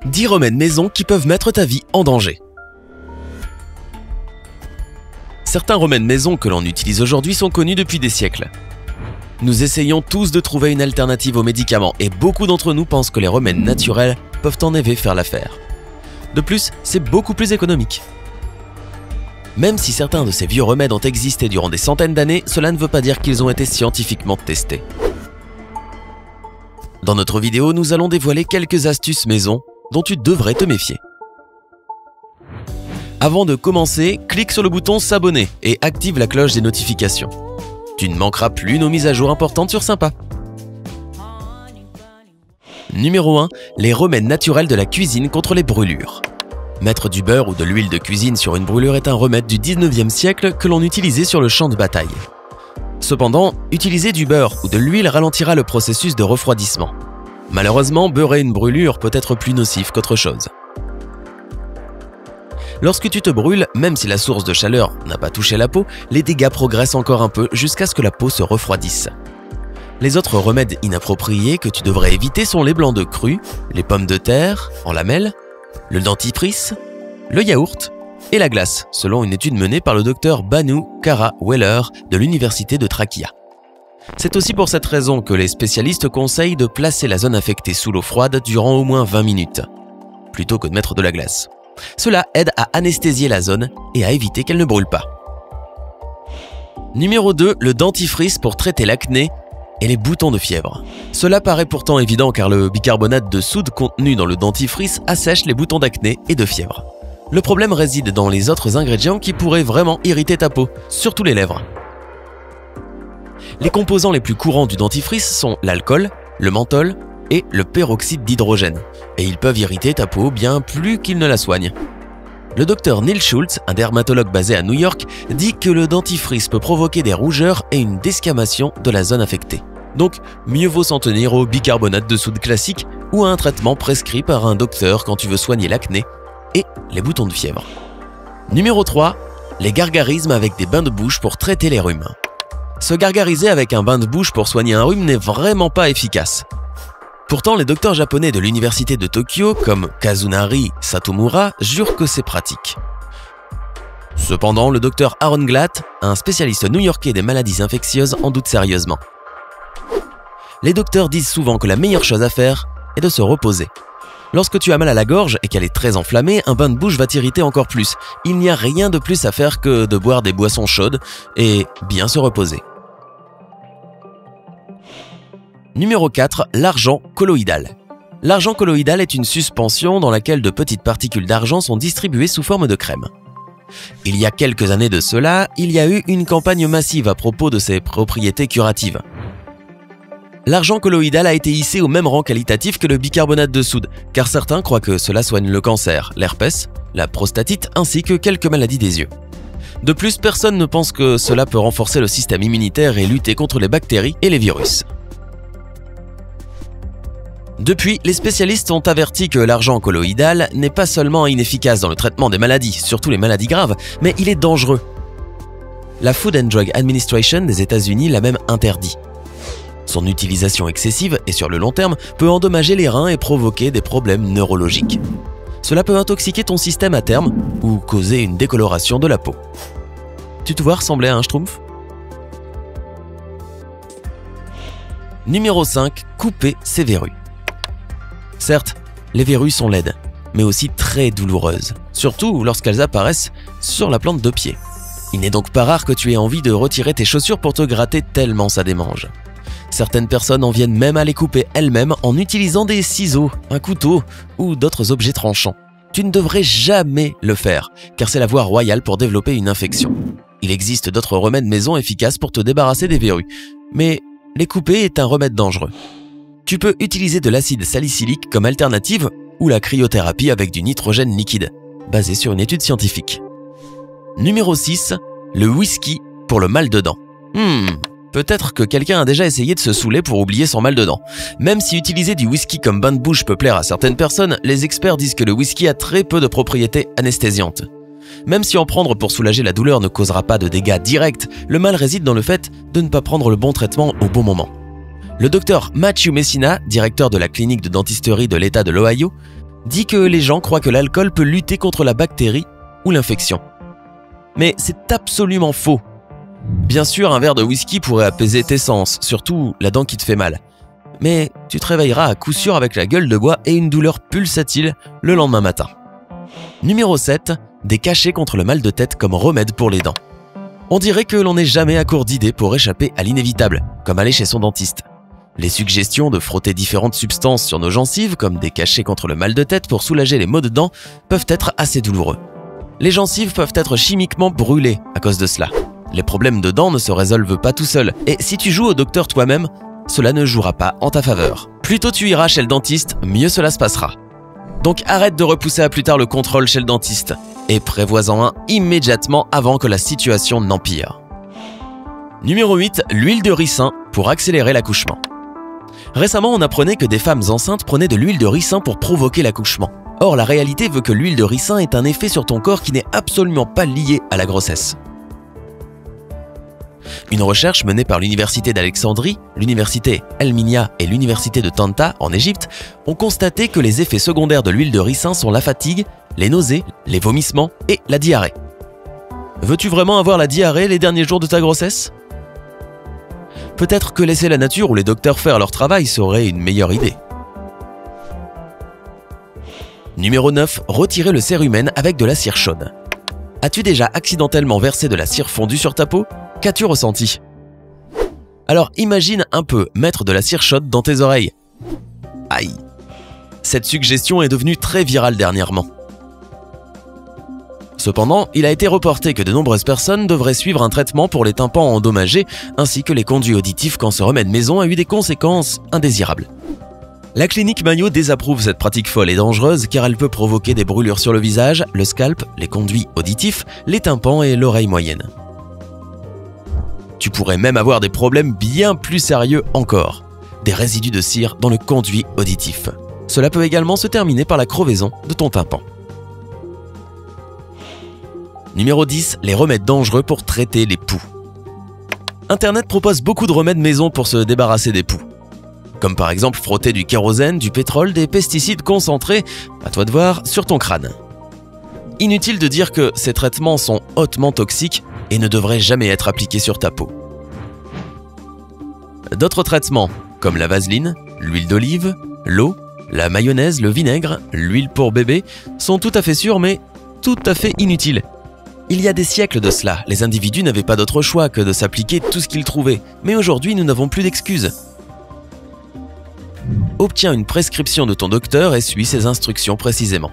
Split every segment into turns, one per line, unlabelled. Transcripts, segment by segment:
10 remèdes maison qui peuvent mettre ta vie en danger. Certains remèdes maison que l'on utilise aujourd'hui sont connus depuis des siècles. Nous essayons tous de trouver une alternative aux médicaments et beaucoup d'entre nous pensent que les remèdes naturels peuvent en effet faire l'affaire. De plus, c'est beaucoup plus économique. Même si certains de ces vieux remèdes ont existé durant des centaines d'années, cela ne veut pas dire qu'ils ont été scientifiquement testés. Dans notre vidéo, nous allons dévoiler quelques astuces maison dont tu devrais te méfier. Avant de commencer, clique sur le bouton s'abonner et active la cloche des notifications. Tu ne manqueras plus nos mises à jour importantes sur Sympa. Numéro 1. Les remèdes naturels de la cuisine contre les brûlures. Mettre du beurre ou de l'huile de cuisine sur une brûlure est un remède du 19e siècle que l'on utilisait sur le champ de bataille. Cependant, utiliser du beurre ou de l'huile ralentira le processus de refroidissement. Malheureusement, beurrer une brûlure peut être plus nocif qu'autre chose. Lorsque tu te brûles, même si la source de chaleur n'a pas touché la peau, les dégâts progressent encore un peu jusqu'à ce que la peau se refroidisse. Les autres remèdes inappropriés que tu devrais éviter sont les blancs d'œufs crus, les pommes de terre en lamelles, le dentifrice, le yaourt et la glace, selon une étude menée par le docteur Banu Kara Weller de l'université de Thrakia. C'est aussi pour cette raison que les spécialistes conseillent de placer la zone infectée sous l'eau froide durant au moins 20 minutes, plutôt que de mettre de la glace. Cela aide à anesthésier la zone et à éviter qu'elle ne brûle pas. Numéro 2, le dentifrice pour traiter l'acné et les boutons de fièvre. Cela paraît pourtant évident car le bicarbonate de soude contenu dans le dentifrice assèche les boutons d'acné et de fièvre. Le problème réside dans les autres ingrédients qui pourraient vraiment irriter ta peau, surtout les lèvres. Les composants les plus courants du dentifrice sont l'alcool, le menthol et le peroxyde d'hydrogène, et ils peuvent irriter ta peau bien plus qu'ils ne la soignent. Le docteur Neil Schultz, un dermatologue basé à New York, dit que le dentifrice peut provoquer des rougeurs et une desquamation de la zone affectée. Donc, mieux vaut s'en tenir au bicarbonate de soude classique ou à un traitement prescrit par un docteur quand tu veux soigner l'acné et les boutons de fièvre. Numéro 3. Les gargarismes avec des bains de bouche pour traiter les rhumes. Se gargariser avec un bain de bouche pour soigner un rhume n'est vraiment pas efficace. Pourtant, les docteurs japonais de l'université de Tokyo, comme Kazunari Satomura, jurent que c'est pratique. Cependant, le docteur Aaron Glatt, un spécialiste new-yorkais des maladies infectieuses, en doute sérieusement. Les docteurs disent souvent que la meilleure chose à faire est de se reposer. Lorsque tu as mal à la gorge et qu'elle est très enflammée, un bain de bouche va t'irriter encore plus. Il n'y a rien de plus à faire que de boire des boissons chaudes et bien se reposer. Numéro 4. L'argent colloïdal. L'argent colloïdal est une suspension dans laquelle de petites particules d'argent sont distribuées sous forme de crème. Il y a quelques années de cela, il y a eu une campagne massive à propos de ses propriétés curatives. L'argent colloïdal a été hissé au même rang qualitatif que le bicarbonate de soude, car certains croient que cela soigne le cancer, l'herpès, la prostatite ainsi que quelques maladies des yeux. De plus, personne ne pense que cela peut renforcer le système immunitaire et lutter contre les bactéries et les virus. Depuis, les spécialistes ont averti que l'argent colloïdal n'est pas seulement inefficace dans le traitement des maladies, surtout les maladies graves, mais il est dangereux. La Food and Drug Administration des États-Unis l'a même interdit. Son utilisation excessive et sur le long terme peut endommager les reins et provoquer des problèmes neurologiques. Cela peut intoxiquer ton système à terme ou causer une décoloration de la peau. Tu te vois ressembler à un schtroumpf ? Numéro 5. Couper ses verrues. Certes, les verrues sont laides, mais aussi très douloureuses, surtout lorsqu'elles apparaissent sur la plante de pied. Il n'est donc pas rare que tu aies envie de retirer tes chaussures pour te gratter tellement ça démange. Certaines personnes en viennent même à les couper elles-mêmes en utilisant des ciseaux, un couteau ou d'autres objets tranchants. Tu ne devrais jamais le faire, car c'est la voie royale pour développer une infection. Il existe d'autres remèdes maison efficaces pour te débarrasser des verrues, mais les couper est un remède dangereux. Tu peux utiliser de l'acide salicylique comme alternative ou la cryothérapie avec du nitrogène liquide, basé sur une étude scientifique. Numéro 6. Le whisky pour le mal de dents. Peut-être que quelqu'un a déjà essayé de se saouler pour oublier son mal de dents. Même si utiliser du whisky comme bain de bouche peut plaire à certaines personnes, les experts disent que le whisky a très peu de propriétés anesthésiantes. Même si en prendre pour soulager la douleur ne causera pas de dégâts directs, le mal réside dans le fait de ne pas prendre le bon traitement au bon moment. Le docteur Matthew Messina, directeur de la clinique de dentisterie de l'État de l'Ohio, dit que les gens croient que l'alcool peut lutter contre la bactérie ou l'infection. Mais c'est absolument faux. Bien sûr, un verre de whisky pourrait apaiser tes sens, surtout la dent qui te fait mal. Mais tu te réveilleras à coup sûr avec la gueule de bois et une douleur pulsatile le lendemain matin. Numéro 7. Des cachets contre le mal de tête comme remède pour les dents. On dirait que l'on n'est jamais à court d'idées pour échapper à l'inévitable, comme aller chez son dentiste. Les suggestions de frotter différentes substances sur nos gencives, comme des cachets contre le mal de tête pour soulager les maux de dents, peuvent être assez douloureux. Les gencives peuvent être chimiquement brûlées à cause de cela. Les problèmes de dents ne se résolvent pas tout seuls, et si tu joues au docteur toi-même, cela ne jouera pas en ta faveur. Plus tôt tu iras chez le dentiste, mieux cela se passera. Donc arrête de repousser à plus tard le contrôle chez le dentiste, et prévois-en un immédiatement avant que la situation n'empire. Numéro 8. L'huile de ricin pour accélérer l'accouchement. Récemment, on apprenait que des femmes enceintes prenaient de l'huile de ricin pour provoquer l'accouchement. Or, la réalité veut que l'huile de ricin ait un effet sur ton corps qui n'est absolument pas lié à la grossesse. Une recherche menée par l'université d'Alexandrie, l'université El-Minya et l'université de Tanta en Égypte ont constaté que les effets secondaires de l'huile de ricin sont la fatigue, les nausées, les vomissements et la diarrhée. Veux-tu vraiment avoir la diarrhée les derniers jours de ta grossesse ? Peut-être que laisser la nature ou les docteurs faire leur travail serait une meilleure idée. Numéro 9. Retirer le cérumen avec de la cire chaude. As-tu déjà accidentellement versé de la cire fondue sur ta peau ? Qu'as-tu ressenti ? Alors imagine un peu mettre de la cire chaude dans tes oreilles. Aïe ! Cette suggestion est devenue très virale dernièrement. Cependant, il a été reporté que de nombreuses personnes devraient suivre un traitement pour les tympans endommagés ainsi que les conduits auditifs quand ce remède maison a eu des conséquences indésirables. La clinique Mayo désapprouve cette pratique folle et dangereuse car elle peut provoquer des brûlures sur le visage, le scalp, les conduits auditifs, les tympans et l'oreille moyenne. Tu pourrais même avoir des problèmes bien plus sérieux encore, des résidus de cire dans le conduit auditif. Cela peut également se terminer par la crevaison de ton tympan. Numéro 10. Les remèdes dangereux pour traiter les poux. Internet propose beaucoup de remèdes maison pour se débarrasser des poux. Comme par exemple frotter du kérosène, du pétrole, des pesticides concentrés, à toi de voir, sur ton crâne. Inutile de dire que ces traitements sont hautement toxiques et ne devraient jamais être appliqués sur ta peau. D'autres traitements, comme la vaseline, l'huile d'olive, l'eau, la mayonnaise, le vinaigre, l'huile pour bébé, sont tout à fait sûrs mais tout à fait inutiles. Il y a des siècles de cela, les individus n'avaient pas d'autre choix que de s'appliquer tout ce qu'ils trouvaient, mais aujourd'hui nous n'avons plus d'excuses. Obtiens une prescription de ton docteur et suis ses instructions précisément.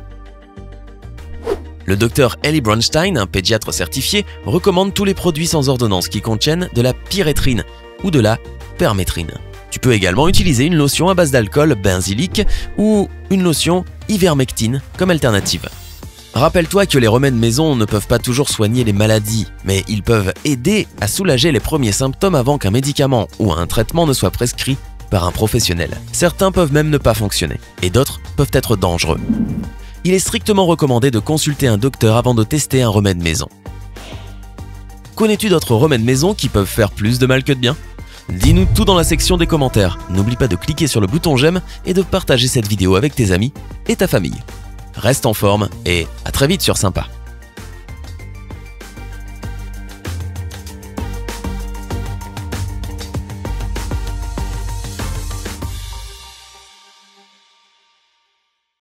Le docteur Eli Bronstein, un pédiatre certifié, recommande tous les produits sans ordonnance qui contiennent de la pyréthrine ou de la permétrine. Tu peux également utiliser une lotion à base d'alcool benzylique ou une lotion ivermectine comme alternative. Rappelle-toi que les remèdes maison ne peuvent pas toujours soigner les maladies, mais ils peuvent aider à soulager les premiers symptômes avant qu'un médicament ou un traitement ne soit prescrit par un professionnel. Certains peuvent même ne pas fonctionner, et d'autres peuvent être dangereux. Il est strictement recommandé de consulter un docteur avant de tester un remède maison. Connais-tu d'autres remèdes maison qui peuvent faire plus de mal que de bien ? Dis-nous tout dans la section des commentaires. N'oublie pas de cliquer sur le bouton j'aime et de partager cette vidéo avec tes amis et ta famille. Reste en forme et à très vite sur Sympa.